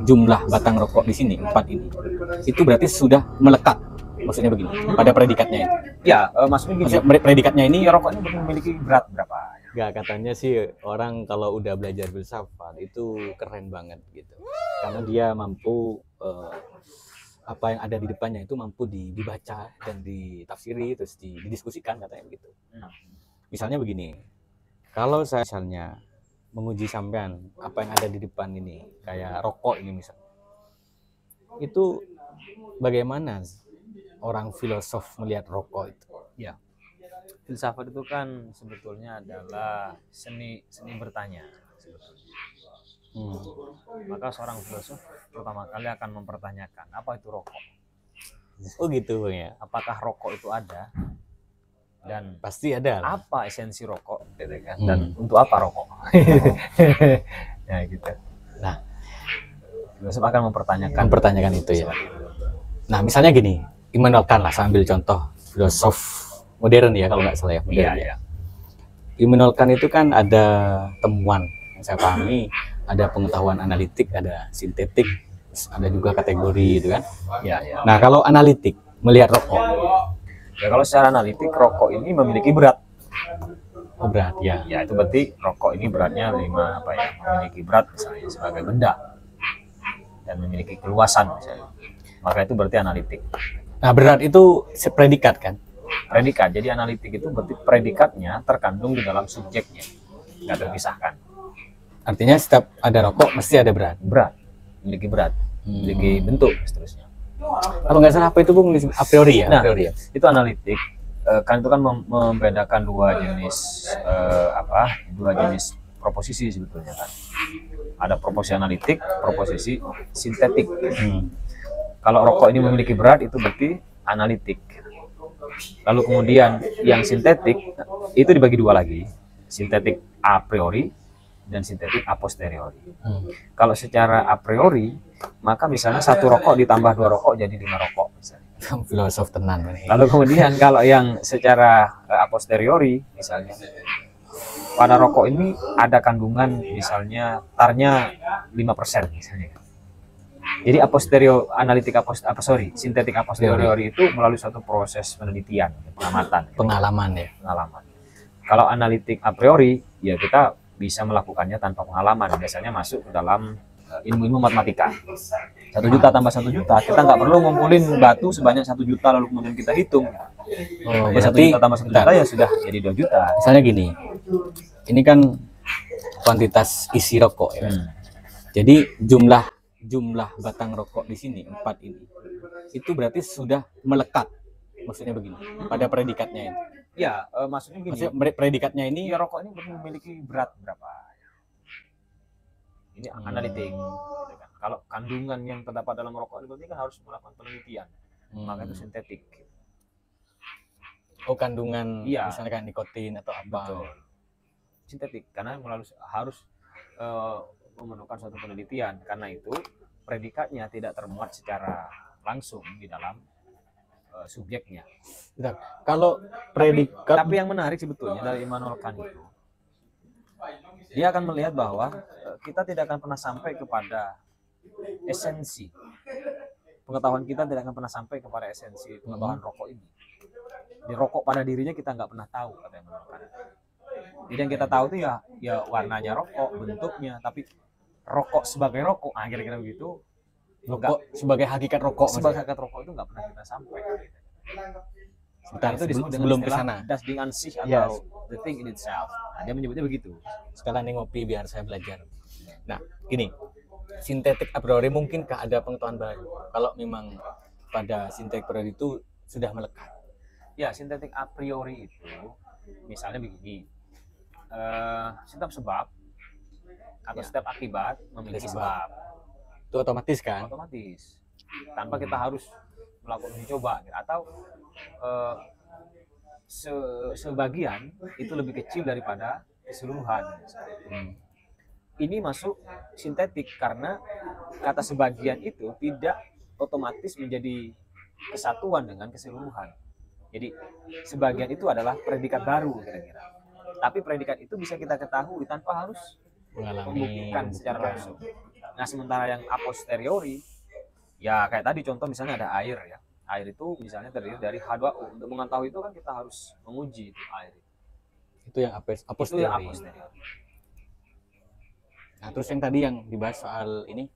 jumlah batang rokok di sini 4 ini itu berarti sudah melekat, maksudnya begini pada predikatnya itu. Ya, maksudnya gini. Maksudnya predikatnya ini Ya, rokok ini memiliki berat berapa? Enggak, katanya sih orang kalau udah belajar filsafat itu keren banget gitu. Karena dia mampu apa yang ada di depannya itu mampu dibaca dan ditafsiri terus didiskusikan, katanya begitu. Misalnya begini, kalau saya misalnya menguji sampean apa yang ada di depan ini, kayak rokok ini misalnya, itu bagaimana orang filosof melihat rokok itu? Ya, filsafat itu kan sebetulnya adalah seni bertanya sebetulnya. Maka seorang filosof pertama kali akan mempertanyakan apa itu rokok. Oh gitu Bang ya. Apakah rokok itu ada? Dan pasti ada lah. Apa esensi rokok, gitu kan? Dan untuk apa rokok? Ya gitu. Nah, filosof akan mempertanyakan itu ya. Nah, misalnya gini, Immanuel Kant lah, saya ambil contoh filosof modern ya, kalau nggak salah ya. Modern ya. Immanuel Kant itu kan ada temuan yang saya pahami, ada pengetahuan analitik, ada sintetik, ada juga kategori gitu kan. Ya. Nah, kalau analitik melihat rokok, ya kalau secara analitik rokok ini memiliki berat. Oh, berat ya. Ya, itu berarti rokok ini beratnya memiliki berat misalnya sebagai benda dan memiliki keluasan misalnya. Maka itu berarti analitik. Nah, berat itu predikat kan? Predikat. Jadi analitik itu berarti predikatnya terkandung di dalam subjeknya, nggak terpisahkan. Artinya setiap ada rokok mesti ada berat. Memiliki berat, memiliki bentuk, seterusnya. Kalau nggak salah apa itu Bung, a priori ya? Nah, itu analitik. Kan itu kan membedakan dua jenis proposisi sebetulnya kan. Ada proposisi analitik, proposisi sintetik. Kalau rokok ini memiliki berat itu berarti analitik. Lalu kemudian yang sintetik itu dibagi dua lagi, sintetik a priori dan sintetik a posteriori. Kalau secara a priori, maka misalnya satu rokok ditambah 2 rokok jadi 5 rokok misalnya. Filosof tenan. Lalu kemudian kalau yang secara a posteriori misalnya, pada rokok ini ada kandungan misalnya tarnya 5% misalnya. Jadi sintetik a posteriori itu melalui suatu proses penelitian, pengalaman. Kalau analitik a priori, ya kita bisa melakukannya tanpa pengalaman. Biasanya masuk ke dalam ilmu matematika. 1 juta tambah 1 juta, kita nggak perlu ngumpulin batu sebanyak 1 juta lalu kemudian kita hitung. Oh, ya 1 juta tambah 1 juta ya sudah jadi 2 juta. Misalnya gini, ini kan kuantitas isi rokok ya. Jadi jumlah batang rokok di sini 4 ini itu berarti sudah melekat, maksudnya begini pada predikatnya ini. Ya, maksudnya gini. Maksudnya predikatnya ini ya rokok ini memiliki berat berapa? Ini analitik. Gitu kan. Kalau kandungan yang terdapat dalam rokok ini berarti kan harus melakukan penelitian. Maka itu sintetik. Oh, kandungan misalnya kan nikotin atau apa? Betul. Sintetik karena harus memerlukan suatu penelitian. Karena itu predikatnya tidak termuat secara langsung di dalam subjeknya. Bentar. Kalau predikat, tapi yang menarik sebetulnya dari Immanuel Kant itu, dia akan melihat bahwa kita tidak akan pernah sampai kepada esensi pengetahuan, kita tidak akan pernah sampai kepada esensi pengetahuan rokok ini. Di rokok pada dirinya kita nggak pernah tahu, kata Immanuel Kant. Jadi yang kita tahu itu ya warnanya rokok, bentuknya, tapi rokok sebagai rokok, kira-kira begitu. Rokok sebagai hakikat rokok, itu nggak pernah kita sampai. Sebentar, itu disebut sebelum ke sana. Das Ding an sich atau the thing in itself. Nah, dia menyebutnya begitu. Sekalian nih ngopi biar saya belajar. Nah, gini, sintetik a priori mungkinkah ada pengetahuan baru kalau memang pada sintetik a priori itu sudah melekat? Ya, sintetik a priori itu misalnya begini, setiap sebab atau setiap akibat memiliki sebab. Itu otomatis kan? Otomatis, tanpa kita harus melakukan uji coba atau sebagian itu lebih kecil daripada keseluruhan. Ini masuk sintetik karena kata sebagian itu tidak otomatis menjadi kesatuan dengan keseluruhan. Jadi sebagian itu adalah predikat baru kira-kira. Tapi predikat itu bisa kita ketahui tanpa harus membuktikan secara langsung. Nah, sementara yang a posteriori, ya kayak tadi contoh misalnya ada air ya. Air itu misalnya terdiri dari H2O. Untuk mengetahui itu kan kita harus menguji itu air. Itu yang a Itu yang a posteriori. posteriori. Nah, terus yang tadi yang dibahas soal ini,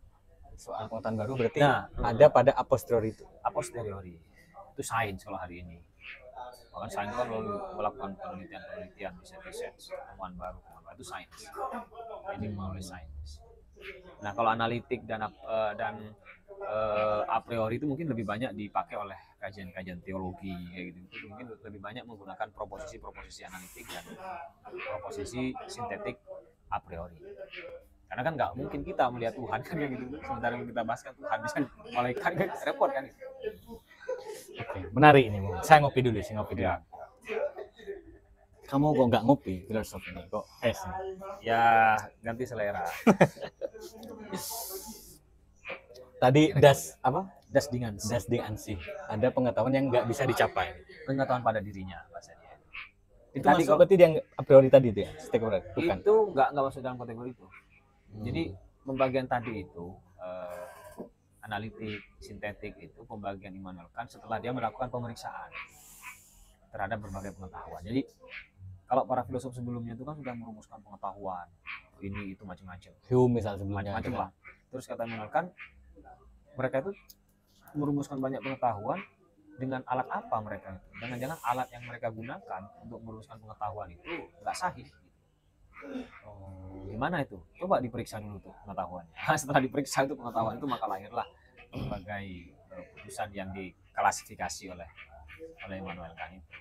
soal pengetahuan baru berarti Nah, ada pada a posteriori itu. a posteriori. Itu sains kalau hari ini. Bahkan sains kan melakukan penelitian, riset, temuan baru, itu sains. Ini melalui sains. Nah, kalau analitik dan a priori itu mungkin lebih banyak dipakai oleh kajian-kajian teologi kayak gitu. Itu mungkin lebih banyak menggunakan proposisi analitik dan proposisi sintetik a priori. Karena kan nggak mungkin kita melihat Tuhan kan kayak gitu. Sementara yang kita bahas kan Tuhan, bisa malaikat kan repot kan. Oke, menarik ini, Bung. Saya ngopi dulu. Ya. Kamu kok nggak ngopi filosofi ini? Kok es? Ya, ganti selera. Tadi das apa? Das dengan Das ding ansih. Ada pengetahuan yang nggak bisa dicapai. pengetahuan pada dirinya bahasanya. Itu Tadi masuk kok berarti yang a priori tadi itu ya? Stakeholder, bukan? itu nggak masuk dalam kategori itu. Jadi pembagian tadi itu analitik, sintetik itu pembagian Immanuel Kant setelah dia melakukan pemeriksaan terhadap berbagai pengetahuan. Jadi kalau para filosof sebelumnya itu kan sudah merumuskan pengetahuan ini itu macam-macam, Hume misal sebelumnya. macam-macam lah. Terus kata Immanuel Kant, mereka itu merumuskan banyak pengetahuan dengan alat apa mereka itu? Jangan-jangan alat yang mereka gunakan untuk merumuskan pengetahuan itu nggak sahih. Gimana itu? Coba diperiksa dulu tuh pengetahuannya. Setelah diperiksa itu pengetahuan itu, maka lahirlah berbagai putusan yang diklasifikasi oleh Immanuel Kant itu.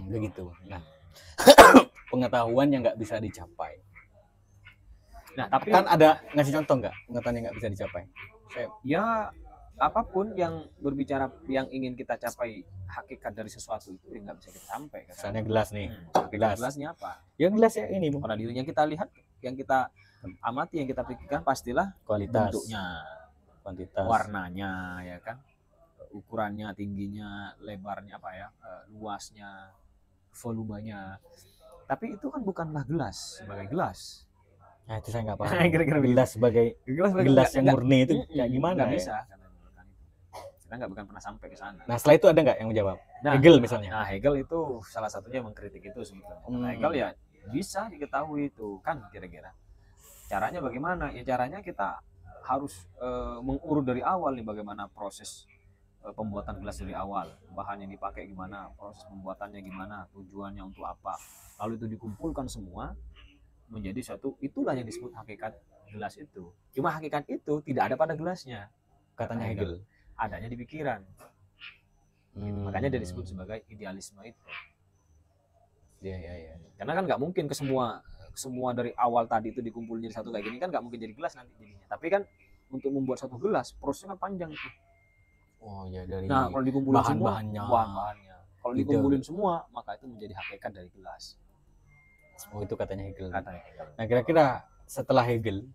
Begitu. Nah, pengetahuan yang nggak bisa dicapai. Nah, tapi Kan ada ngasih contoh nggak pengetahuan yang nggak bisa dicapai? ya apapun yang berbicara yang ingin kita capai hakikat dari sesuatu itu ya nggak bisa kita sampai. Misalnya gelas nih. Hakikat gelasnya apa? Yang gelas ya ini, Bung. Pada dirinya kita lihat, yang kita amati, yang kita pikirkan pastilah Kualitas, bentuknya, kuantitas, warnanya, ya kan, ukurannya, tingginya, lebarnya, apa ya, luasnya, volumenya. Tapi itu kan bukanlah gelas sebagai gelas. Nah, itu saya nggak paham. Kira-kira Gelas sebagai gelas yang murni itu kayak gimana nggak ya? bisa. Kita nggak bukan pernah sampai ke sana. Nah, setelah itu ada nggak yang menjawab? Nah, Hegel misalnya. Nah, Hegel itu salah satunya mengkritik itu sebetulnya. Kata Hegel ya bisa diketahui itu kan kira-kira. Caranya bagaimana? Ya caranya kita harus mengurut dari awal nih bagaimana proses pembuatan gelas dari awal. Bahan yang dipakai gimana, proses pembuatannya gimana, tujuannya untuk apa. Lalu itu dikumpulkan semua menjadi suatu, itulah yang disebut hakikat gelas itu. Cuma hakikat itu tidak ada pada gelasnya, Katanya Hegel. adanya di pikiran. Makanya dia disebut sebagai idealisme itu. Iya. Karena kan nggak mungkin ke semua dari awal tadi itu dikumpul jadi satu kayak gini kan nggak mungkin jadi gelas nanti jadinya. Tapi kan untuk membuat satu gelas prosesnya kan panjang tuh. Oh ya, dari Nah kalau dikumpulin semua bahan-bahannya. kalau dikumpulin semua maka itu menjadi hakikat dari gelas. Oh, itu katanya Hegel. Katanya Hegel. Nah, kira-kira setelah Hegel